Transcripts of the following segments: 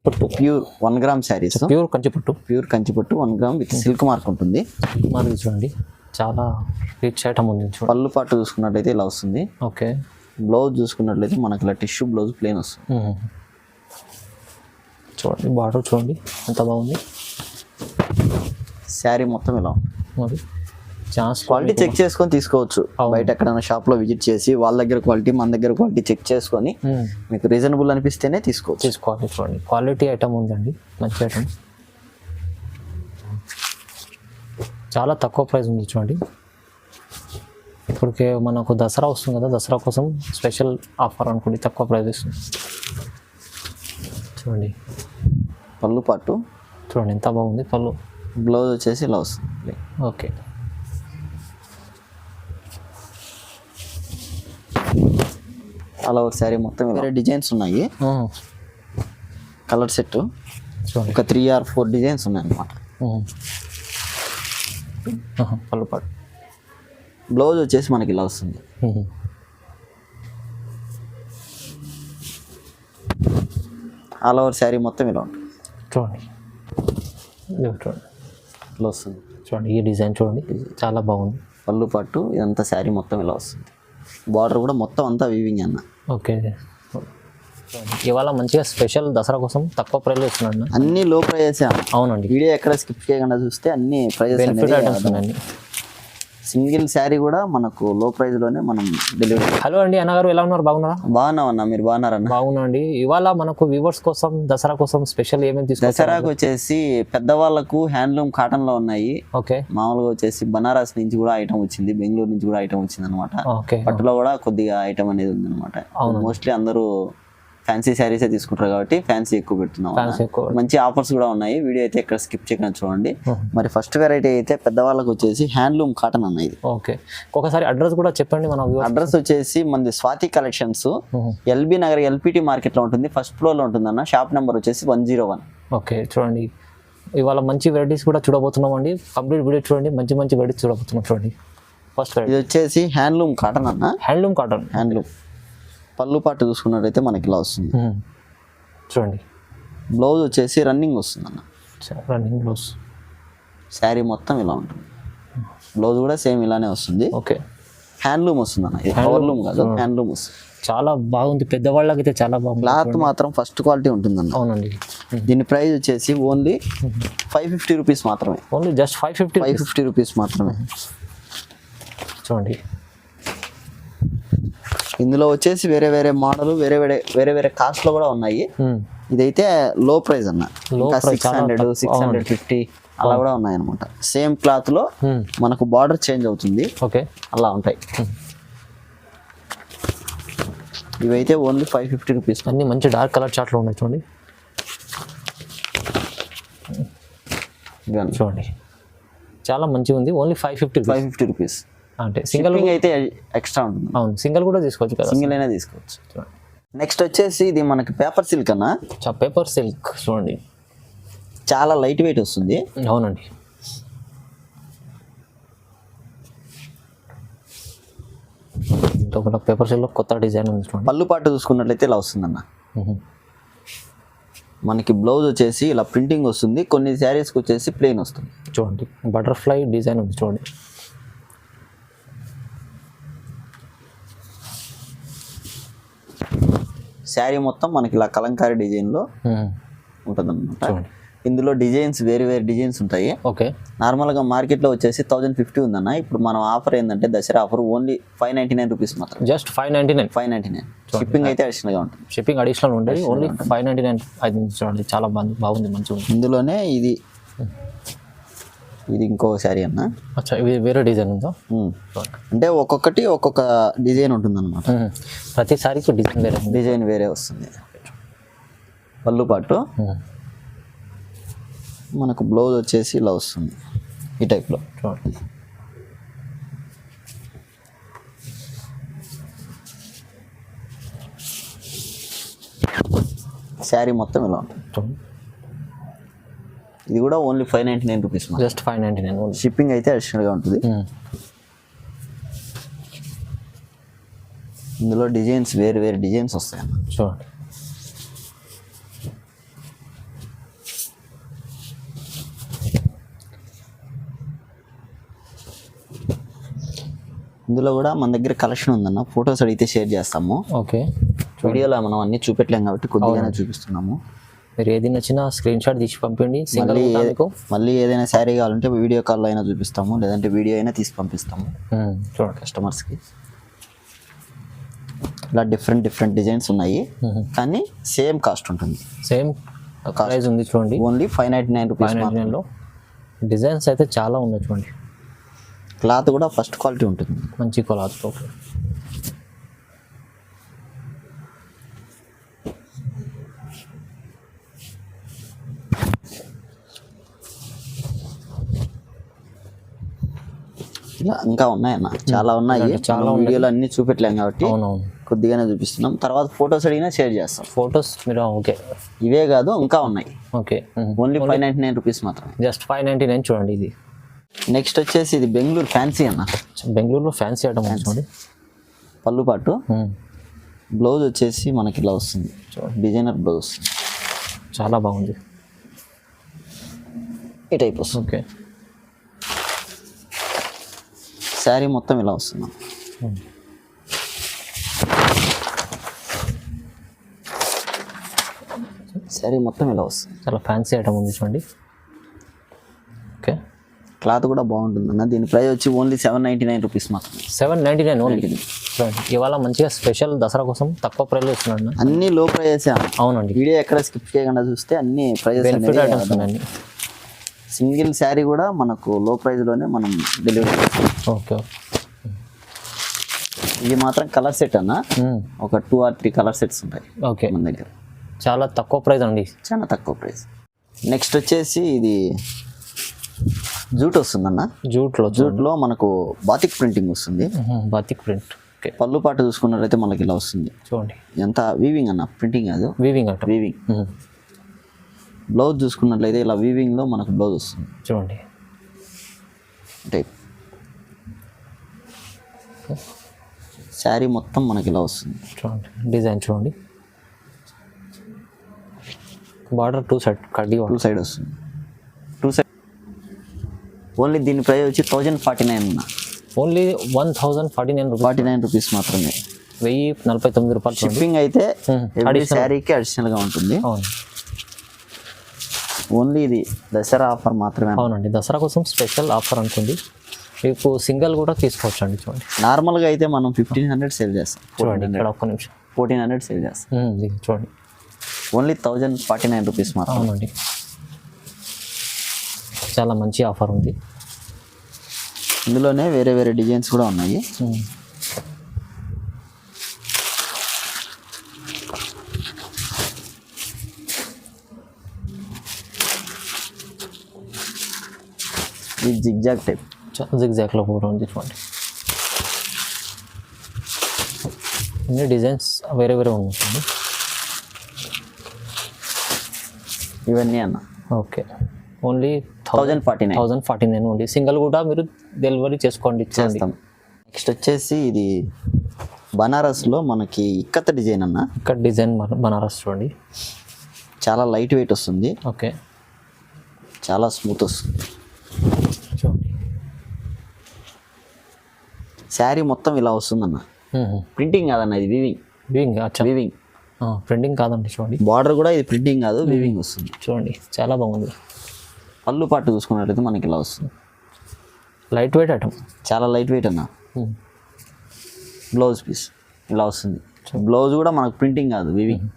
పట్టు pure 1 gram saris, pure Kanchipattu. Pure Kanchipattu 1 gram with silk mark ఉంటుంది. మనకి చూడండి చాలా రిచ్ ఐటమ్ ఉంది చూడండి. పళ్ళు పాటు చూసుకున్నట్లయితే ఇలా వస్తుంది. ఓకే. బ్లౌజ్ చూసుకున్నట్లయితే మనకి ఇలా టిష్యూ బ్లౌజ్ ప్లేన్ వస్తుంది. చూడండి బార్డర్ చూడండి ఎంత బాగుంది. శారీ మొత్తం ఇలా మరి ఛాన్స్ క్వాలిటీ చెక్ చేసుకొని తీసుకోవచ్చు. బయట ఎక్కడైనా షాప్లో విజిట్ చేసి వాళ్ళ దగ్గర క్వాలిటీ మన దగ్గర క్వాలిటీ చెక్ చేసుకొని మీకు రీజనబుల్ అనిపిస్తేనే తీసుకోవచ్చు. తీసుకోవాలి. చూడండి క్వాలిటీ ఐటమ్ ఉందండి, మంచి ఐటమ్, చాలా తక్కువ ప్రైస్ ఉంది చూడండి. ఇప్పటికే మనకు దసరా వస్తుంది కదా, దసరా కోసం స్పెషల్ ఆఫర్ అనుకోండి, తక్కువ ప్రైస్ ఇస్తుంది. చూడండి పళ్ళు పాటు చూడండి ఎంత బాగుంది. పళ్ళు బ్లౌజ్ వచ్చేసి ఇలా వస్తుంది. ఓకే. ఆల్ ఓవర్ శారీ మొత్తం వేరే డిజైన్స్ ఉన్నాయి. కలర్ సెట్ ఒక 3 or 4 డిజైన్స్ ఉన్నాయి అన్నమాట. పళ్ళు పాటు బ్లౌజ్ వచ్చేసి మనకి ఇలా వస్తుంది. ఆల్ ఓవర్ శారీ మొత్తం ఇలా ఉంటుంది. చూడండి చూడండి ఇలా వస్తుంది. చూడండి ఈ డిజైన్ చూడండి చాలా బాగుంది. పళ్ళు పాటు ఇదంతా శారీ మొత్తం ఇలా వస్తుంది. బార్డర్ కూడా మొత్తం అంతా వీవింగ్ అన్న. ఓకే. ఇవాళ మంచిగా స్పెషల్ దసరా కోసం తక్కువ ప్రైస్లో ఇస్తున్నాడు. అన్ని లో ప్రైజెస్. అవునండి. వీడియో ఎక్కడ స్కిప్ చేయకుండా చూస్తే అన్ని ప్రైజెస్ బెనిఫిట్. సింగిల్ శారీ కూడా మనకు లో ప్రైస్ లోనే మనం డెలివరీ. హలో అండి అన్నగారు, ఎలా ఉన్నారు? బాగున్నారా? బాగున్నామన్నా, మీరు బాగున్నారన్న? బాగున్నా అండి. ఇవాళ మనకు వ్యూవర్స్ కోసం దసరా కోసం స్పెషల్ ఏమేమి తీసుకొచ్చారు? దసరాకు వచ్చేసి పెద్దవాళ్ళకు హ్యాండ్లూమ్ కాటన్ లో ఉన్నాయి. ఓకే. మామూలుగా వచ్చేసి బనారస్ నుంచి కూడా ఐటమ్ వచ్చింది, బెంగళూరు నుంచి కూడా ఐటమ్ వచ్చింది అనమాట. ఓకే. పట్టులో కూడా కొద్దిగా ఐటమ్ అనేది ఉంది అనమాట. మోస్ట్లీ అందరూ ఫ్యాన్సీ శారీసే తీసుకుంటారు కాబట్టి ఫ్యాన్సీ ఎక్కువ పెడుతున్నాం. మంచి ఆఫర్స్ కూడా ఉన్నాయి. వీడియో అయితే ఇక్కడ స్కిప్ చేయకుండా చూడండి. మరి ఫస్ట్ వెరైటీ అయితే పెద్దవాళ్ళకి వచ్చేసి హ్యాండ్లూమ్ కాటన్ అన్న ఇది. ఓకే. ఒకసారి అడ్రస్ కూడా చెప్పండి. మన అడ్రస్ వచ్చేసి మనది Swathi collections, LB Nagar LPT market లో ఉంటుంది. ఫస్ట్ ఫ్లోర్ లో ఉంటుంది అన్న. షాప్ నెంబర్ వచ్చేసి 101. ఓకే. చూడండి ఇవాళ మంచి వెరైటీస్ కూడా చూడబోతున్నాం అండి. కంప్లీట్ వీడియో చూడండి, మంచి మంచి వెరైటీస్ చూడబోతున్నాం. చూడండి ఫస్ట్ ఇది వచ్చేసి హ్యాండ్లూమ్ కాటన్ అన్న. Handloom cotton. హ్యాండ్లూమ్ పళ్ళు పాటు చూసుకున్నట్టయితే మనకి ఇలా వస్తుంది. చూడండి బ్లౌజ్ వచ్చేసి రన్నింగ్ వస్తుంది అన్న. Running blouse. శారీ మొత్తం ఇలా ఉంటుంది. బ్లౌజ్ కూడా సేమ్ ఇలానే వస్తుంది. ఓకే. హ్యాండ్లూమ్ వస్తుంది అన్న. ఇది పవర్లూమ్ కాదు, హ్యాండ్లూమ్ వస్తుంది. చాలా బాగుంది. పెద్దవాళ్ళకి అయితే చాలా బాగుంది. క్లాత్ మాత్రం ఫస్ట్ క్వాలిటీ ఉంటుంది అన్న. అవునండి. దీని ప్రైస్ వచ్చేసి ఓన్లీ 550 రూపీస్ మాత్రమే. ఓన్లీ జస్ట్ 550 రూపీస్ మాత్రమే. చూడండి ఇందులో వచ్చేసి వేరే వేరే మోడల్ వేరే వేరే కాస్ట్ లో కూడా ఉన్నాయి. ఇదైతే లో ప్రైస్ అన్న. 600, 650 అలా కూడా ఉన్నాయి అనమాట. సేమ్ క్లాత్ లో మనకు బార్డర్ చేంజ్ అవుతుంది. ఓకే. అలా ఉంటాయి. ఇవైతే ఓన్లీ 550 రూపీస్. అన్ని మంచి డార్క్ కలర్ చార్ట్లు ఉన్నాయి చూడండి. చూడండి చాలా మంచిగా ఉంది. Only 550 rupees. అంటే సింగిల్ అయితే ఎక్స్ట్రా ఉంటుంది. అవును, సింగిల్ కూడా తీసుకోవచ్చు కదా. సింగిల్ అయినా తీసుకోవచ్చు. నెక్స్ట్ వచ్చేసి ఇది మనకి పేపర్ సిల్క్ అన్న. పేపర్ సిల్క్ చూడండి చాలా లైట్ వెయిట్ వస్తుంది. అవునండి. ఒక పేపర్ సిల్క్ కొత్త డిజైన్ ఉంది చూడండి. పళ్ళు పాటు చూసుకున్నట్లయితే ఇలా వస్తుంది అన్న. మనకి బ్లౌజ్ వచ్చేసి ఇలా ప్రింటింగ్ వస్తుంది. కొన్ని శారీస్కి వచ్చేసి ప్లెయిన్ వస్తుంది. చూడండి బటర్ఫ్లై డిజైన్ ఉంది చూడండి. శారీ మొత్తం మనకి ఇలా కలంకారీ డిజైన్లో ఉంటుంది అన్నమాట. ఇందులో డిజైన్స్ వేరే వేరే డిజైన్స్ ఉంటాయి. ఓకే. నార్మల్గా మార్కెట్లో వచ్చేసి 1050 ఉందన్న. ఇప్పుడు మనం ఆఫర్ ఏంటంటే దసరా ఆఫర్ ఓన్లీ 599 రూపీస్ మాత్రం. జస్ట్ 599. షిప్పింగ్ అయితే అడిషనల్గా ఉంటుంది. షిప్పింగ్ అడిషనల్ ఉంటుంది. ఓన్లీ 599 అది చూడండి చాలా బాగుంది, మంచిగా ఉంది. ఇందులోనే ఇది ఇంకో శారీ అన్న. ఇది వేరే డిజైన్ ఉందా? అంటే ఒక్కొక్కటి ఒక్కొక్క డిజైన్ ఉంటుంది అనమాట. ప్రతి సారీకి డిజైన్ వేరే వస్తుంది. పళ్ళు పాటు మనకు బ్లౌజ్ వచ్చేసి ఇలా వస్తుంది ఈ టైప్లో. శారీ మొత్తం ఇలా ఉంటుంది. ఇది కూడా ఓన్లీ 599 రూపీస్. జస్ట్ 599. షిప్పింగ్ అయితే అడిషనల్గా ఉంటుంది. ఇందులో డిజైన్స్ వేరు వేరు డిజైన్స్ వస్తాయి. చూడండి ఇందులో కూడా మన దగ్గర కలెక్షన్ ఉందన్న, ఫొటోస్ అడిగితే షేర్ చేస్తాము. ఓకే, వీడియోలో మనం అన్ని చూపెట్టలేం కాబట్టి కొద్దిగానే చూపిస్తున్నాము. మీరు ఏది నచ్చినా స్క్రీన్ షాట్ తీసి పంపిండి. సింగిల్ మళ్ళీ ఏదైనా శారీ కావాలంటే వీడియో కాల్లో అయినా చూపిస్తాము, లేదంటే వీడియో అయినా తీసి పంపిస్తాము చూడండి కస్టమర్స్కి. ఇలా డిఫరెంట్ డిజైన్స్ ఉన్నాయి, కానీ సేమ్ కాస్ట్ ఉంటుంది. సేమ్ ప్రైస్ ఉంది చూడండి. Only 599 rupees. 599లో డిజైన్స్ అయితే చాలా ఉన్నాయి చూడండి. క్లాత్ కూడా ఫస్ట్ క్వాలిటీ ఉంటుంది, మంచి క్లాత్. ఓకే, ఇలా ఇంకా ఉన్నాయన్న, చాలా ఉన్నాయి. చాలా వీడియోలో అన్ని చూపెట్టలేం కాబట్టి అవునవును కొద్దిగానే చూపిస్తున్నాం. తర్వాత ఫొటోస్ అడిగినా షేర్ చేస్తాం. ఫొటోస్ మీరు ఓకే, ఇవే కాదు ఇంకా ఉన్నాయి. ఓకే, ఓన్లీ 599 రూపీస్ మాత్రమే. జస్ట్ 599 చూడండి. ఇది నెక్స్ట్ వచ్చేసి ఇది బెంగళూరు ఫ్యాన్సీ అన్న. బెంగళూరులో ఫ్యాన్సీ ఐటమ్ చూడండి. పళ్ళు పాటు బ్లౌజ్ వచ్చేసి మనకి ఇలా వస్తుంది, డిజైనర్ బ్లౌజ్ చాలా బాగుంది. ఈ టైప్ వస్తుంది. ఓకే, శారీ మొత్తం ఇలా వస్తుంది. శారీ మొత్తం ఇలా వస్తుంది. చాలా ఫ్యాన్సీ ఐటమ్ ఉంది చూడండి. ఓకే, క్లాత్ కూడా బాగుంటుంది అన్న. దీని ప్రైస్ వచ్చి ఓన్లీ 799 రూపీస్ మాత్రమే. 799 ఓన్లీ. చూడండి, ఇవాళ మంచిగా స్పెషల్ దసరా కోసం తక్కువ ప్రైస్లో ఇస్తున్నాడు. అన్ని లో ప్రైస్. అవునండి, వీడియో ఎక్కడ స్కిప్ చేయకుండా చూస్తే అన్ని ప్రైజెస్ బెనిఫిట్ ఐటమ్స్ ఉన్నాయండి. సింగిల్ శారీ కూడా మనకు లో ప్రైస్లోనే మనం డెలివరీ చేస్తాం. ఓకే, ఇది మాత్రం కలర్ సెట్ అన్న, ఒక 2 or 3 కలర్ సెట్స్ ఉంటాయి. ఓకే, మన దగ్గర చాలా తక్కువ ప్రైస్ అండి, చాలా తక్కువ ప్రైస్. నెక్స్ట్ వచ్చేసి ఇది జూట్ వస్తుందన్న. జూట్లో మనకు బాతిక్ ప్రింటింగ్ వస్తుంది. Batik print. ఓకే, పళ్ళు పాటు చూసుకున్నట్లయితే మనకి ఇలా వస్తుంది చూడండి. ఎంత వీవింగ్ అన్న, ప్రింటింగ్ కాదు, వీవింగ్ అంట. వీవింగ్. బ్లౌజ్ చూసుకున్నట్లయితే ఇలా వీవింగ్లో మనకు బ్లౌజ్ వస్తుంది చూడండి. టైప్ శారీ మొత్తం మనకి ఇలా వస్తుంది చూడండి. డిజైన్ చూడండి. బార్డర్ 2 సైడ్ కడ్డీ 2 సైడ్ వస్తుంది. 2 సైడ్. ఓన్లీ దీని ప్రైస్ వచ్చి 1049 అన్న. ఓన్లీ 1049 రూపీస్ మాత్రమే. 1049 రూపాయలు. షిప్పింగ్ అయితే శారీకి అడిషనల్గా ఉంటుంది. అవును, ఓన్లీ ఇది దసరా ఆఫర్ మాత్రమే. అవునండి, దసరా కోసం స్పెషల్ ఆఫర్ అనుకోండి. మీకు సింగిల్ కూడా తీసుకోవచ్చు అండి. చూడండి, నార్మల్గా అయితే మనం 1500 సేల్ చేస్తాం. చూడండి ఇక్కడ ఒక్క నిమిషం, 1400 సేల్ చేస్తాం. చూడండి, ఓన్లీ 1049 రూపీస్ మాత్రం. అవునండి, చాలా మంచి ఆఫర్ ఉంది. ఇందులోనే వేరే వేరే డిజైన్స్ కూడా ఉన్నాయి. ఇది జిగ్జాగ్ టైప్. జిగ్జాగ్లో కూడా ఉంది చూడండి. అన్ని డిజైన్స్ వేరే వేరే ఉన్నాయి. ఇవన్నీ అన్న. Okay, only 1049 only. సింగిల్ కూడా మీరు డెలివరీ చేసుకోండి. చేస్తాం. నెక్స్ట్ వచ్చేసి ఇది బనారస్లో మనకి ఇక్కత్ డిజైన్ అన్న. ఇక్కడ డిజైన్ బనారస్ చూడండి, చాలా లైట్ వెయిట్ వస్తుంది. ఓకే, చాలా స్మూత్ వస్తుంది చూడండి. శారీ మొత్తం ఇలా వస్తుందన్న. ప్రింటింగ్ కాదన్న, ఇది వీవింగ్. వీవింగ్ ప్రింటింగ్ కాదండి. చూడండి, బార్డర్ కూడా ఇది ప్రింటింగ్ కాదు, వీవింగ్ వస్తుంది. చూడండి, చాలా బాగుంది. పళ్ళు పాటు చూసుకున్నట్లయితే మనకి ఇలా వస్తుంది. లైట్ వెయిట్ ఐటమ్, చాలా లైట్ వెయిట్ అన్న. బ్లౌజ్ పీస్ ఇలా వస్తుంది. బ్లౌజ్ కూడా మనకు ప్రింటింగ్ కాదు, వీవింగ్.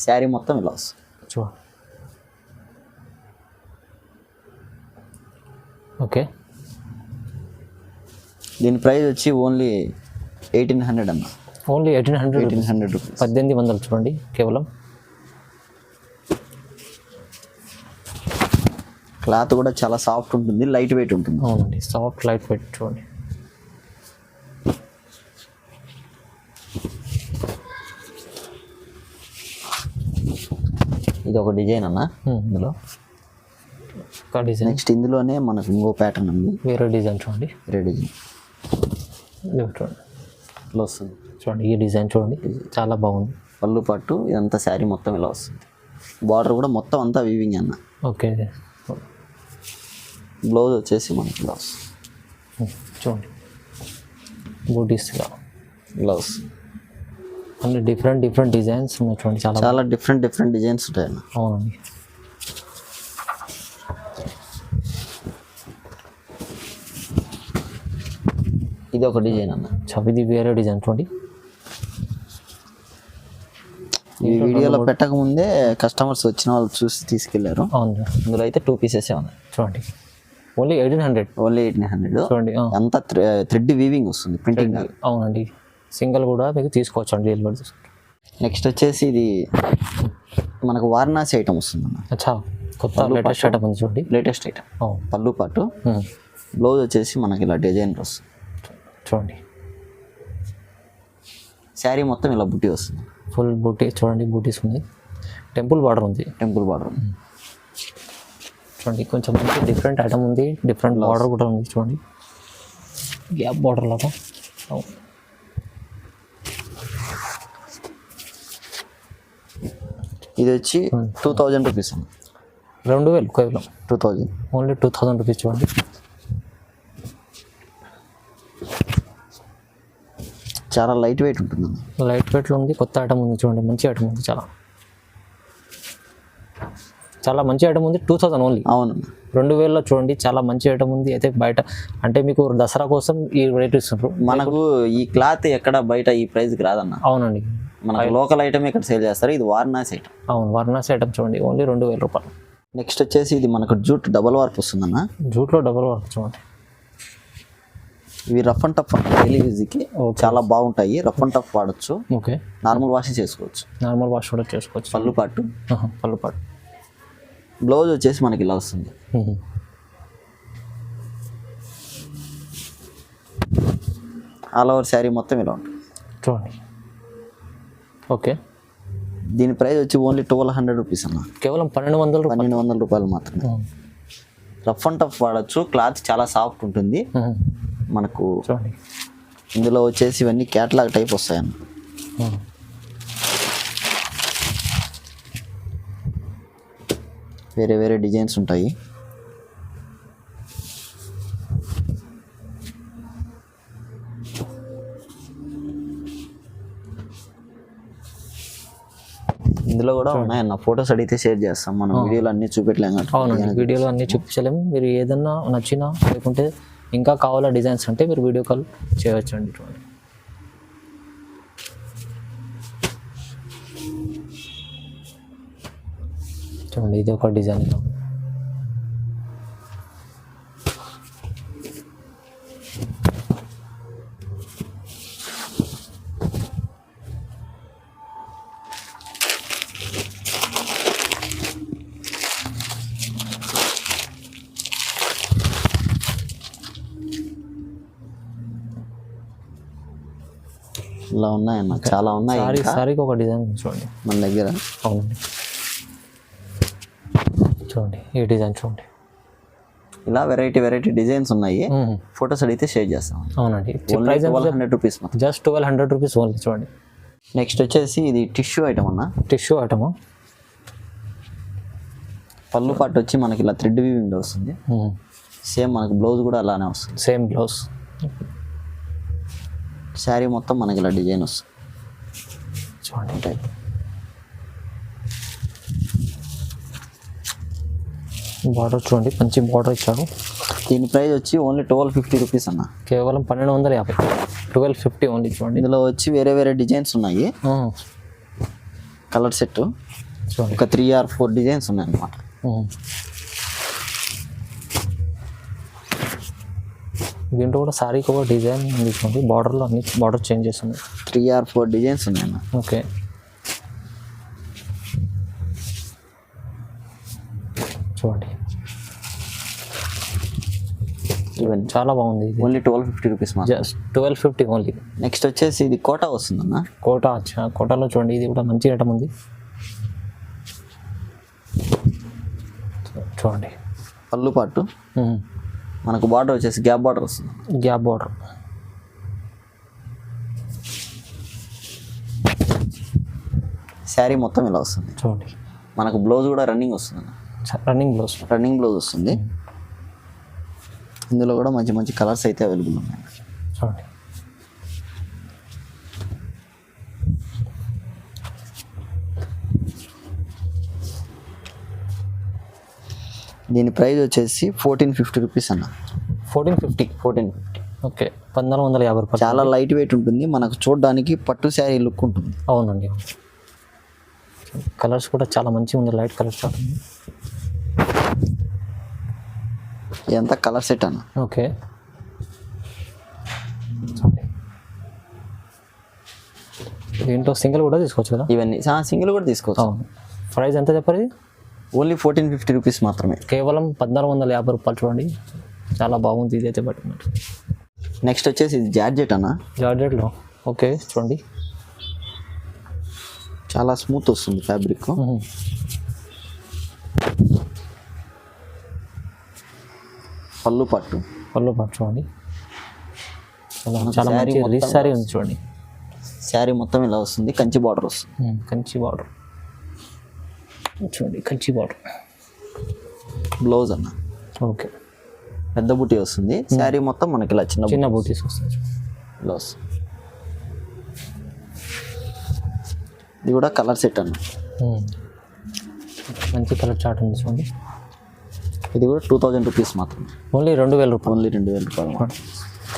శారీ మొత్తం ఇలా వస్తుంది. చూడండి. ఓకే, దీని ప్రైస్ వచ్చి ఓన్లీ 1800 అన్న. Only 1800 rupees. 1800 చూడండి కేవలం. క్లాత్ కూడా చాలా సాఫ్ట్ ఉంటుంది, లైట్ వెయిట్ ఉంటుంది. అవునండి, సాఫ్ట్ లైట్ వెయిట్ చూడండి. ఇది ఒక డిజైన్ అన్న. ఇందులో ఒక డిజైన్. నెక్స్ట్ ఇందులోనే మనకు ఇంకో ప్యాటర్న్ ఉంది, వేరే డిజైన్ చూడండి. వేరే డిజైన్ చూడండి, ఇలా వస్తుంది. చూడండి, ఈ డిజైన్ చూడండి, చాలా బాగుంది. పళ్ళు పట్టు ఇదంతా శారీ మొత్తం ఇలా వస్తుంది. బార్డర్ కూడా మొత్తం అంతా వీవింగ్ అన్న. ఓకే. బ్లౌజ్ వచ్చేసి మనకి బ్లౌజ్ చూడండి బూటీస్ ఇలా బ్లౌజ్ అన్ని డిఫరెంట్ డిజైన్స్ ఉన్నాయి చూడండి. చాలా డిఫరెంట్ డిజైన్స్ ఉంటాయన్న. అవునండి. ఇది ఒక డిజైన్ అన్న. ఇది వేరే డిజైన్ చూడండి. ఈ వీడియోలో పెట్టక ముందే కస్టమర్స్ వచ్చిన వాళ్ళు చూసి తీసుకెళ్లారు. అవును. ఇందులో అయితే 2 పీసెస్ ఉన్నాయి చూడండి. ఓన్లీ 1800 చూడండి. అంతా థ్రెడ్ వీవింగ్ వస్తుంది, ప్రింటింగ్. అవునండి. సింగిల్ కూడా మీకు తీసుకోవచ్చు అండి డెలివరీ. నెక్స్ట్ వచ్చేసి ఇది మనకు వారణాసి ఐటమ్ వస్తుంది అన్న. అచ్చా, కొత్త లేటెస్ట్ ఐటమ్ ఉంది చూడండి. Latest item. పళ్ళు పాటు. బ్లౌజ్ వచ్చేసి మనకి ఇలా డిజైన్ వస్తుంది చూడండి. శారీ మొత్తం ఇలా బుట్టి వస్తుంది, ఫుల్ బూటీ చూడండి. బూటీస్ ఉంది, టెంపుల్ బార్డర్ ఉంది. చూడండి కొంచెం మంచి డిఫరెంట్ ఐటమ్ ఉంది. డిఫరెంట్ బార్డర్ కూడా ఉంది చూడండి, గ్యాప్ బార్డర్ లాగా. ఇది వచ్చి 2000 రూపీస్ అన్న. 2000 కేవలం. 2000 ఓన్లీ 2000 రూపీస్ చూడండి. చాలా లైట్ వెయిట్ ఉంటుంది. లైట్ వెయిట్లో ఉంది. కొత్త ఐటమ్ ఉంది చూడండి, మంచి ఐటమ్ ఉంది. చాలా మంచి ఐటమ్ ఉంది. 2000 ఓన్లీ. అవును. 2000లో చూడండి, చాలా మంచి ఐటమ్ ఉంది. అయితే బయట అంటే మీకు దసరా కోసం ఈ రేట్ ఇస్తున్నారు. మనకు ఈ క్లాత్ ఎక్కడ బయట ఈ ప్రైస్కి రాదన్న. అవునండి. మనకు లోకల్ ఐటమ్ ఇక్కడ సేల్ చేస్తారు. ఇది వారణాసి ఐటమ్. అవును, వారణాసి ఐటమ్ చూడండి, ఓన్లీ 2000 రూపాయలు. నెక్స్ట్ వచ్చేసి ఇది మనకు జూట్ డబల్ వర్క్ వస్తుందన్న. జూట్లో డబల్ వర్క్ చూడండి. ఇవి రఫ్ అండ్ టఫ్ డైలీ యూజ్కి చాలా బాగుంటాయి. రఫ్ అండ్ టఫ్ వాడచ్చు. ఓకే. నార్మల్ వాష్ చేసుకోవచ్చు. నార్మల్ వాష్ కూడా చేసుకోవచ్చు. పళ్ళు పాటు. పళ్ళు పాటు. బ్లౌజ్ వచ్చేసి మనకి ఇలా వస్తుంది. ఆల్ ఓవర్ శారీ మొత్తం ఇలా ఉంటుంది చూడండి. ఓకే. దీని ప్రైస్ వచ్చి ఓన్లీ 1200 రూపీస్ అన్న. కేవలం 1200 రూపాయలు మాత్రమే. రఫ్ అండ్ టఫ్ వాడచ్చు. క్లాత్ చాలా సాఫ్ట్ ఉంటుంది మనకు. ఇందులో వచ్చేసి ఇవన్నీ క్యాట్లాగ్ టైప్ వస్తాయన్న. వేరే వేరే డిజైన్స్ ఉంటాయి. ఇందులో కూడా ఉన్నాయన్న. ఫొటోస్ అడిగితే షేర్ చేస్తాం. మనం వీడియోలో అన్ని చూపెట్టలేము. అవునండి, వీడియోలో అన్ని చూపించలేము. మీరు ఏదన్నా నచ్చినా లేకుంటే ఇంకా కావాలా డిజైన్స్ అంటే మీరు వీడియో కాల్ చేయవచ్చు అండి. చూడండి ఇది ఒక డిజైన్. ఇలా ఉన్నాయన్న, చాలా ఉన్నాయి. సారీకి ఒక డిజైన్ చూడండి మన దగ్గర. అవునండి, చూడండి ఈ డిజైన్ చూడండి. ఇలా వెరైటీ డిజైన్స్ ఉన్నాయి. ఫొటోస్ అడిగితే షేర్ చేస్తాం. అవునండి. 1200 రూపీస్, జస్ట్ 1200 రూపీస్ ఓన్లీ చూడండి. నెక్స్ట్ వచ్చేసి ఇది టిష్యూ ఐటమ్ అన్న. Tissue item. పళ్ళు పాటు వచ్చి మనకి ఇలా థ్రెడ్ వీవింగ్ వస్తుంది. సేమ్ మనకి బ్లౌజ్ కూడా అలానే వస్తుంది. Same blouse. శారీ మొత్తం మనకి ఇలా డిజైన్ వస్తుంది చూడండి. టైప్ బార్డర్ చూడండి, మంచి బార్డర్ ఇచ్చారు. దీని ప్రైస్ వచ్చి ఓన్లీ 1250 రూపీస్ అన్న. కేవలం 1250. 1250 ఓన్లీ చూడండి. ఇందులో వచ్చి వేరే డిజైన్స్ ఉన్నాయి. కలర్ సెట్ ఒక 3 or 4 డిజైన్స్ ఉన్నాయి అన్నమాట. దీంట్లో కూడా సారీకి ఒక డిజైన్ ఉంది చూడండి. బార్డర్లో అన్ని బార్డర్ చేంజ్ చేస్తుంది. 3 or 4 డిజైన్స్ ఉన్నాయి అన్న. ఓకే. చూడండి ఇవన్నీ చాలా బాగుంది. ఓన్లీ 1250 రూపీస్ మాత్రం. Just 1250 only. నెక్స్ట్ వచ్చేసి ఇది కోటా వస్తుందన్న. కోటాలో చూడండి, ఇది కూడా మంచి ఐటమ్ ఉంది చూడండి. పళ్ళు పాటు మనకు బార్డర్ వచ్చేసి గ్యాప్ బార్డర్ వస్తుంది. Gap border. శారీ మొత్తం ఇలా వస్తుంది చూడండి. మనకు బ్లౌజ్ కూడా రన్నింగ్ వస్తుంది. రన్నింగ్ బ్లౌజ్ వస్తుంది. ఇందులో కూడా మంచి మంచి కలర్స్ అయితే అవైలబుల్ ఉన్నాయి. చూడండి దీని ప్రైస్ వచ్చేసి 1450 రూపీస్ అన్న. 1450. ఓకే, 1450 రూపాయలు. చాలా లైట్ వెయిట్ ఉంటుంది, మనకు చూడడానికి పట్టు శారీ లుక్ ఉంటుంది. అవునండి, కలర్స్ కూడా చాలా మంచిగా ఉంది, లైట్ కలర్స్. ఇదంతా కలర్ సెట్ అన్న. ఓకే, దీంట్లో సింగిల్ కూడా తీసుకోవచ్చు కదా? ఇవన్నీ సింగిల్ కూడా తీసుకోవచ్చు. ప్రైస్ ఎంత చెప్పారు? ఓన్లీ 1450 రూపీస్ మాత్రమే. కేవలం 1450 రూపాయలు. చూడండి చాలా బాగుంది ఇది అయితే పట్టుకున్నట్టు. నెక్స్ట్ వచ్చేసి ఇది జార్జెట్ అన్న. జార్జెట్లో ఓకే, చూడండి చాలా స్మూత్ వస్తుంది ఫ్యాబ్రిక్. పళ్ళు పట్టు చూడండి, చాలా మంచి రిచ్ శారీ ఉంది. చూడండి శారీ మొత్తం ఇలా వస్తుంది, కంచి బార్డర్ వస్తుంది. కంచి బార్డర్ చూడండి, కంచి బార్డర్. బ్లౌజ్ అన్న ఓకే, పెద్ద బూటీ వస్తుంది. శారీ మొత్తం మనకి ఇలా చిన్న బూటీస్ వస్తుంది. బ్లౌజ్ ఇది కూడా కలర్ సెట్ అన్న. మంచి కలర్ చార్ట్ ఉంది చూడండి. ఇది కూడా 2000 రూపీస్ మాత్రమే. ఓన్లీ 2000 రూపాయలు. ఓన్లీ 2000 రూపాయలు.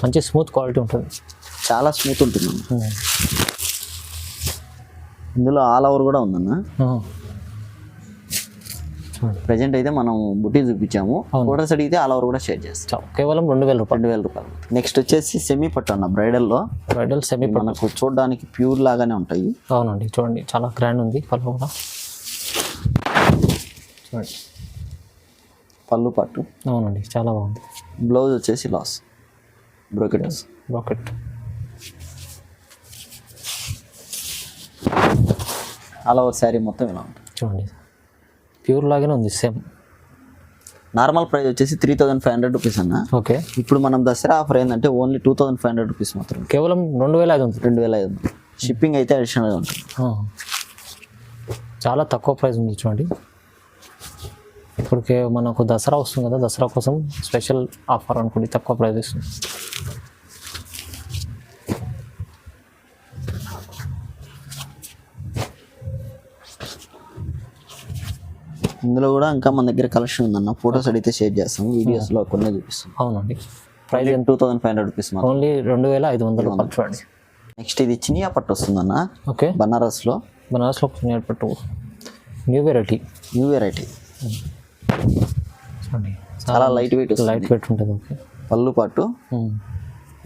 మంచి స్మూత్ క్వాలిటీ ఉంటుంది, చాలా స్మూత్ ఉంటుంది. ఇందులో ఆల్ ఓవర్ కూడా ఉందన్న. ప్రజెంట్ అయితే మనం బుటీ చూపించాము, ఫోటోస్ అడిగితే ఆల్ ఓవర్ కూడా షేర్ చేస్తాం. కేవలం 2000 రూపాయలు. నెక్స్ట్ వచ్చేసి సెమీ పట్టు అన్న. బ్రైడల్ సెమీ పట్టు మనకు చూడడానికి ప్యూర్ లాగానే ఉంటాయి. అవునండి, చూడండి చాలా గ్రాండ్ ఉంది. పళ్ళు కూడా చూడండి, పళ్ళు పట్టు. అవునండి, చాలా బాగుంది. బ్లౌజ్ వచ్చేసి బ్రోకెట్. ఆల్ ఓవర్ శారీ మొత్తం ఇలా ఉంటుంది. చూడండి ప్యూర్ లాగానే ఉంది, సేమ్. నార్మల్ ప్రైస్ వచ్చేసి 3500 రూపీస్ అన్న. ఓకే, ఇప్పుడు మనం దసరా ఆఫర్ ఏంటంటే ఓన్లీ 2500 రూపీస్ మాత్రం. కేవలం 2500. 2500. షిప్పింగ్ అయితే అడిషనల్గా ఉంటుంది. చాలా తక్కువ ప్రైస్ ఉంది చూడండి. ఇప్పటికే మనకు దసరా వస్తుంది కదా, దసరా కోసం స్పెషల్ ఆఫర్ అనుకోండి, తక్కువ ప్రైస్ ఇస్తుంది. ఇందులో కూడా ఇంకా మన దగ్గర కలెక్షన్ ఉందన్న. ఫొటోస్ అడిగితే షేర్ చేస్తాము, వీడియోస్లో కొన్ని చూపిస్తాం. అవునండి, ప్రైస్ 2500 రూపీస్ మాత్రం. ఓన్లీ 2500 రూపాయలు. చూడండి నెక్స్ట్ ఇది చినియా పట్టు వస్తుందన్న. ఓకే, బనారస్లో చినియా పట్టు, న్యూ వెరైటీ. చూడండి చాలా లైట్ వెయిట్ ఉంటుంది. ఓకే, పళ్ళు పట్టు.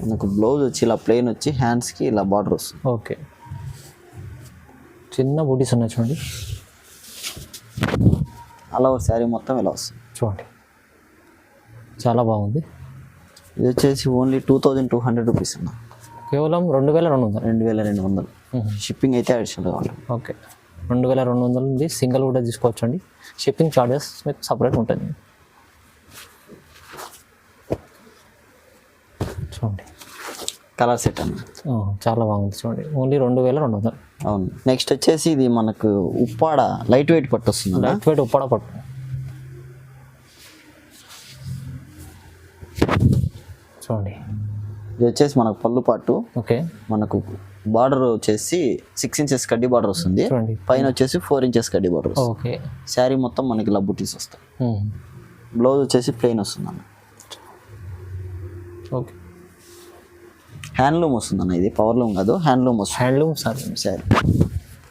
మనకు బ్లౌజ్ వచ్చి ఇలా ప్లెయిన్ వచ్చి హ్యాండ్స్కి ఇలా బార్డర్ వస్తుంది. ఓకే, చిన్న బూటీస్ ఉన్నాయి చూడండి. అలా శారీ మొత్తం ఇలా వస్తుంది. చూడండి చాలా బాగుంది. ఇది వచ్చేసి ఓన్లీ 2200 రూపీస్ అన్న. కేవలం 2200. 2200. షిప్పింగ్ అయితే అడిషనల్గా ఉంటుంది. ఓకే, 2200 ఉంది. సింగిల్ కూడా తీసుకోవచ్చు అండి, షిప్పింగ్ ఛార్జెస్ మీకు సపరేట్ ఉంటుంది. చూడండి కలర్ సెట్ అన్న. చాలా బాగుంది చూడండి, ఓన్లీ 2200. అవును. నెక్స్ట్ వచ్చేసి ఇది మనకు ఉప్పాడ లైట్ వెయిట్ పట్టు వస్తుంది. లైట్ వెయిట్ ఉప్పాడ పట్టు. చూడండి ఇది వచ్చేసి మనకు పళ్ళు పట్టు. ఓకే, మనకు బార్డర్ వచ్చేసి 6 ఇంచెస్ కడ్డీ బార్డర్ వస్తుంది. చూడండి పైన వచ్చేసి 4 ఇంచెస్ కడ్డీ బార్డర్. ఓకే, శారీ మొత్తం మనకి ఇలా బుటీస్ వస్తాయి. బ్లౌజ్ వచ్చేసి ప్లెయిన్ వస్తుంది అన్న. ఓకే, హ్యాండ్లూమ్ వస్తుంది అన్న. ఇది పవర్లూమ్ కాదు, హ్యాండ్లూమ్ వస్తుంది. Handloom sari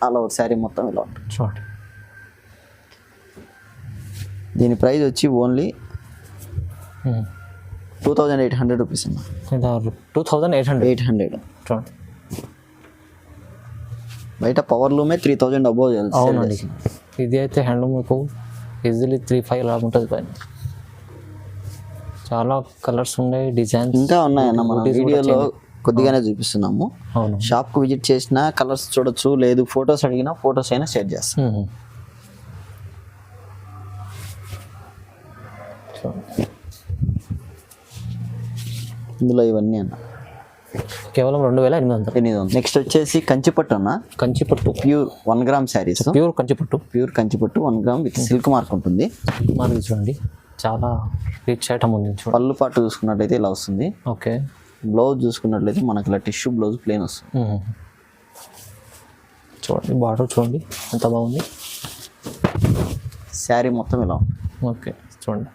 all over sari మొత్తం ఇలా ఉంటుంది. చూడండి దీని ప్రైస్ వచ్చి ఓన్లీ 2800 రూపీస్ అన్న. 2800. చూడండి బయట పవర్లూమే 3000 అబోవ్. అవునండి, ఇది అయితే హ్యాండ్లూమ్ మీకు ఈజీలీ 3-5 లాగా ఉంటుంది పైన. చాలా కలర్స్ ఉన్నాయి, డిజైన్స్ ఇంకా ఉన్నాయన్న. మన వీడియోలో కొద్దిగానే చూపిస్తున్నాము. అవును, షాప్కి విజిట్ చేసినా కలర్స్ చూడొచ్చు, లేదు ఫొటోస్ అడిగినా ఫొటోస్ అయినా షేర్ చేస్తాం. ఇందులో ఇవన్నీ అన్న. కేవలం 2800. నెక్స్ట్ వచ్చేసి కంచిపట్టు అన్న, Kanchipattu pure 1 gram saris, pure Kanchipattu 1 gram with silk mark ఉంటుంది. మార్క్ చూడండి, చాలా రిచ్ ఐటమ్ ఉంది చూడండి. పళ్ళు పాటు చూసుకున్నట్లయితే ఇలా వస్తుంది. ఓకే. బ్లౌజ్ చూసుకున్నట్లయితే మనకి ఇలా టిష్యూ బ్లౌజ్ ప్లేన్ వస్తుంది. చూడండి బార్డర్ చూడండి ఎంత బాగుంది. శారీ మొత్తం ఇలా ఉంది. ఓకే చూడండి,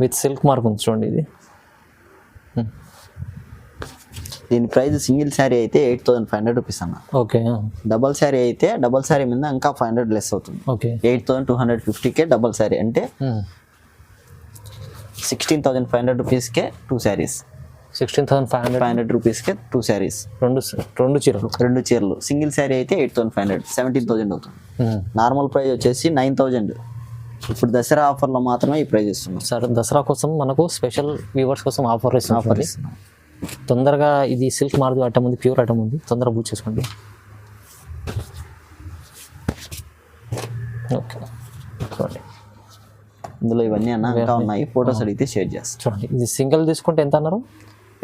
విత్ సిల్క్ మార్క్ ఉంది చూడండి. ఇది దీని ప్రైస్ సింగిల్ శారీ అయితే 8500 రూపీస్ అన్న. ఓకే. డబల్ శారీ అయితే డబల్ శారీ మీద ఇంకా 500 లెస్ అవుతుంది. ఓకే. 8250కే డబల్ శారీ అంటే 16500 రూపీస్కే 2 శారీస్. 16500 రూపీస్కే 2 శారీస్, రెండు చీరలు. 2 చీరలు. సింగిల్ శారీ అయితే 8500, 17000 అవుతుంది. నార్మల్ ప్రైస్ వచ్చేసి 9000. ఇప్పుడు దసరా ఆఫర్లో మాత్రమే ఈ ప్రైస్ ఇస్తున్నాం సార్. దసరా కోసం మనకు స్పెషల్ వ్యూవర్స్ కోసం ఆఫర్ ఇస్తున్నాం. తొందరగా ఇది సిల్క్ మార్క్ ఐటమ్ ఉంది, ప్యూర్ ఐటమ్ ఉంది, తొందరగా బుక్ చేసుకోండి. ఓకే చూడండి, ఇందులో ఇవన్నీ అన్న ఇంకా ఉన్నాయి. ఫొటోస్ అడిగితే షేర్ చేస్తాం. చూడండి, ఇది సింగిల్ తీసుకుంటే ఎంత అన్నారు?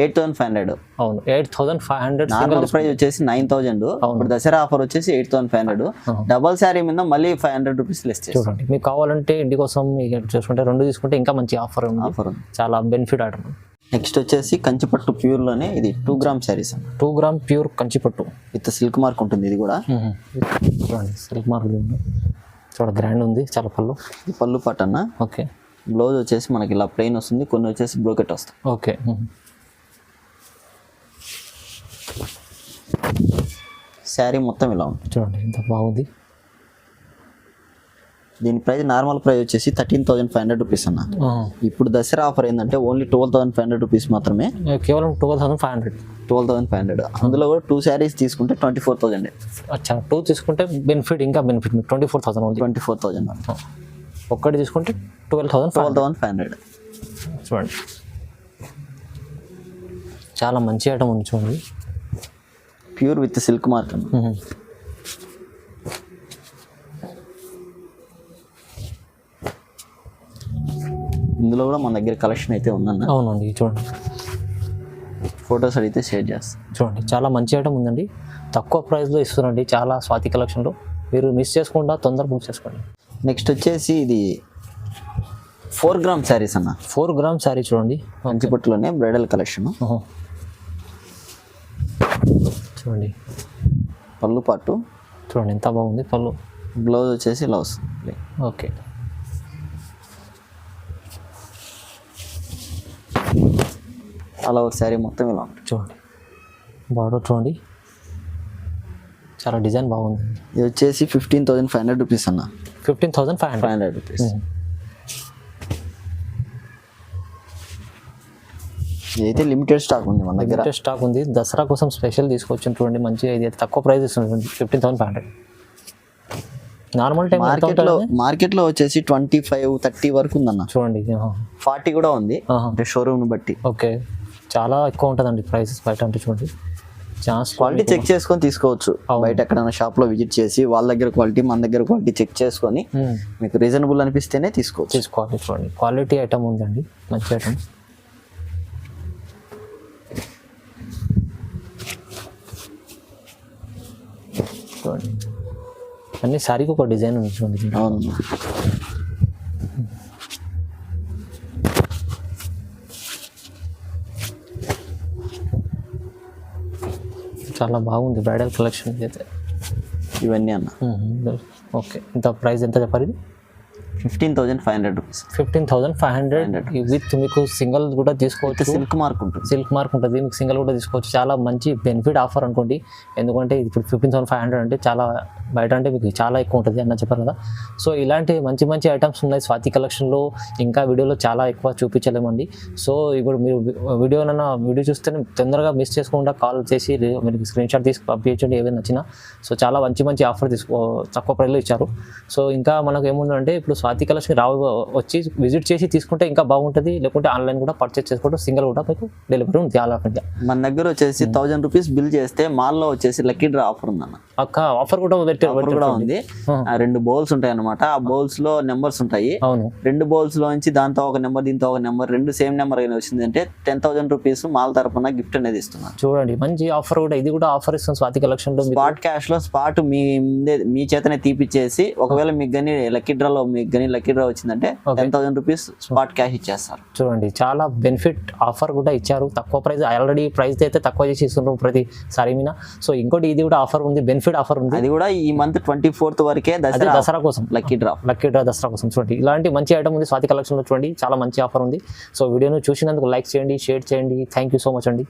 8500. అవును, 8500. నార్మల్ ప్రైస్ వచ్చేసి 9000. ఇప్పుడు దసరా ఆఫర్ వచ్చేసి 8500. డబల్ శారీ మీద మళ్ళీ 500 రూపీస్ లెస్ చేస్తాం. చూడండి, మీకు కావాలంటే ఇంటి కోసం చూసుకుంటే 2 తీసుకుంటే ఇంకా మంచి ఆఫర్ ఉంది. చాలా బెనిఫిట్ ఐటమ్. నెక్స్ట్ వచ్చేసి కంచిపట్టు ప్యూర్ లోనే ఇది 2 గ్రామ్ శారీస్ అన్న. 2 gram pure Kanchipattu with silk mark ఉంటుంది. ఇది కూడా చూడండి, సిల్క్ మార్క్ చూడండి, గ్రాండ్ ఉంది చాలా. ఇది పళ్ళు పాట అన్న. ఓకే. బ్లౌజ్ వచ్చేసి మనకి ఇలా ప్లెయిన్ వస్తుంది, కొన్ని వచ్చేసి బ్రోకెట్ వస్తాయి. ఓకే. శారీ మొత్తం ఇలా ఉంటుంది. చూడండి ఎంత బాగుంది. దీని ప్రైస్ నార్మల్ ప్రైస్ వచ్చేసి 13500 రూపీస్ అన్న. ఇప్పుడు దసరా ఆఫర్ ఏంటంటే ఓన్లీ 12500 రూపీస్ మాత్రమే. కేవలం 12500. అందులో కూడా 2 శారీస్ తీసుకుంటే 24000. అచ్చా, 2 తీసుకుంటే బెనిఫిట్, ఇంకా బెనిఫిట్ మీకు 24000 ఉంది. 24000. ఒక్కటి తీసుకుంటే 12500. చూడండి, చాలా మంచి ఐటమ్ ఉంది చూడండి. ప్యూర్ విత్ సిల్క్ మార్క్ అన్న. ఇందులో కూడా మన దగ్గర కలెక్షన్ అయితే ఉందన్న. అవునండి చూడండి, ఫొటోస్ అడిగితే షేర్ చేస్తాం. చూడండి, చాలా మంచి ఐటమ్ ఉందండి, తక్కువ ప్రైస్లో ఇస్తున్నాండి. చాలా స్వాతి కలెక్షన్లో మీరు మిస్ చేసుకుండా తొందరగా బుక్ చేసుకోండి. నెక్స్ట్ వచ్చేసి ఇది 4 గ్రామ్ శారీస్ అన్న. 4 గ్రామ్ శారీ చూడండి, కంచిపట్టులోనే బ్రైడల్ కలెక్షన్. చూడండి, పళ్ళు పాటు చూడండి ఎంత బాగుంది. పళ్ళు, బ్లౌజ్ వచ్చేసి ఇలా వస్తుంది. ఓకే. అలా ఒక శారీ మొత్తం ఇలా ఉంటుంది. చూడండి, బార్డర్ చూడండి, చాలా డిజైన్ బాగుంది. ఇది వచ్చేసి 15500 రూపీస్ అన్న. 15500 రూపీస్. ఇదైతే లిమిటెడ్ స్టాక్ ఉంది మన దగ్గర. లిమిటెడ్ స్టాక్ ఉంది, దసరా కోసం స్పెషల్ తీసుకొచ్చి చూడండి. మంచిగా ఇది తక్కువ ప్రైస్ ఇస్తుంది, 15500. నార్మల్ టైం మార్కెట్లో వచ్చేసి 25-30 వరకు ఉందన్న. చూడండి, 40 కూడా ఉంది అంటే షోరూమ్ బట్టి. ఓకే, చాలా ఎక్కువ ఉంటుందండి ప్రైసెస్ బయట. అంటే చూడండి, క్వాలిటీ చెక్ చేసుకొని తీసుకోవచ్చు. బయట ఎక్కడైనా షాప్ లో విజిట్ చేసి వాళ్ళ దగ్గర క్వాలిటీ, మన దగ్గర క్వాలిటీ చెక్ చేసుకొని మీకు రీజనబుల్ అనిపిస్తేనే తీసుకోవాలి. చూడండి, క్వాలిటీ ఐటమ్ ఉందండి, మంచి ఐటమ్. చూడండి, అన్ని శారీకి ఒక డిజైన్ ఉంది చూడండి. అవును, చాలా బాగుంది బ్రైడల్ కలెక్షన్ అయితే. ఇవన్నీ అన్న. ఓకే, ఇంత ప్రైస్ ఎంత చెప్పారు? ఇది 15500 రూపీస్. 15500 విత్ మీకు సింగిల్ కూడా తీసుకోవచ్చు. సిల్క్ మార్క్ ఉంటుంది. సిల్క్ మార్క్ ఉంటుంది, మీకు సింగిల్ కూడా తీసుకోవచ్చు. చాలా మంచి బెనిఫిట్ ఆఫర్ అనుకోండి. ఎందుకంటే ఇప్పుడు 15500 అంటే చాలా బయట అంటే మీకు చాలా ఎక్కువ ఉంటుంది అన్న చెప్పారు కదా. సో ఇలాంటి మంచి మంచి ఐటమ్స్ ఉన్నాయి స్వాతి కలెక్షన్లో. ఇంకా వీడియోలో చాలా ఎక్కువ చూపించలేమండి. సో ఇప్పుడు మీరు వీడియో చూస్తే తొందరగా మిస్ చేసుకోకుండా కాల్ చేసి మీరు స్క్రీన్ షాట్ తీసి పంపించండి ఏదైనా నచ్చినా. సో చాలా మంచి మంచి ఆఫర్ తక్కువ ప్రైస్లో ఇచ్చారు. సో ఇంకా మనకు ఏముందంటే ఇప్పుడు స్వాతి కలెక్షన్ వచ్చి విజిట్ చేసి తీసుకుంటే ఇంకా బాగుంటుంది, లేకుంటే ఆన్లైన్ కూడా పర్చేస్ చేసుకుంటే సింగిల్ కూడా మీకు డెలివరీ ఉంది ఆల్ ఆఫ్ ఇండియా. మన దగ్గర వచ్చేసి 1000 రూపీస్ బిల్ చేస్తే మాల్లో వచ్చేసి లక్కీ డ్రా ఆఫర్ ఉందన్న. ఆఫర్ కూడా కూడా ఉంది. 2 బౌల్స్ ఉంటాయి అనమాట. ఆ బౌల్స్ లో నెంబర్స్ ఉంటాయి. అవును, 2 బౌల్స్ లో నుంచి దాంతో ఒక నెంబర్ దీంతో ఒక నెంబర్ 2 సేమ్ నెంబర్ అయినా వచ్చిందంటే 10,000 రూపీస్ మాల్ తరపున గిఫ్ట్ అనేది ఇస్తున్నారు. చూడండి మంచి ఆఫర్ కూడా, ఇది కూడా ఆఫర్ ఇస్తుంది స్వాతి కలెక్షన్ లో. స్పాట్ క్యాష్ లో స్పాట్ మీ చేతనే తీపిచ్చేసి, ఒకవేళ మీకు కానీ లక్కీ డ్రాలో మీకు కానీ లక్కీ డ్రా వచ్చిందంటే 10,000 రూపీస్ స్పాట్ క్యాష్ ఇచ్చేస్తారు. చూడండి చాలా బెనిఫిట్ ఆఫర్ కూడా ఇచ్చారు. తక్కువ ప్రైస్, ఆల్రెడీ ప్రైస్ అయితే తక్కువ చేసి ఇస్తున్నారు ప్రతిసారి మీద. సో ఇంకోటి ఇది కూడా ఆఫర్ ఉంది, బెనిఫిట్ ఆఫర్ ఉంది. అది కూడా ఈ మంత్ 24th వరకే, దసరా కోసం లక్కీ డ్రా దసరా కోసం. చూడండి ఇలాంటి మంచి ఐటమ్ ఉంది స్వాతి కలెక్షన్ లో. చూడండి చాలా మంచి ఆఫర్ ఉంది. సో వీడియోను చూసినందుకు లైక్ చేయండి, షేర్ చేయండి. థ్యాంక్ యూ సో మచ్ అండి.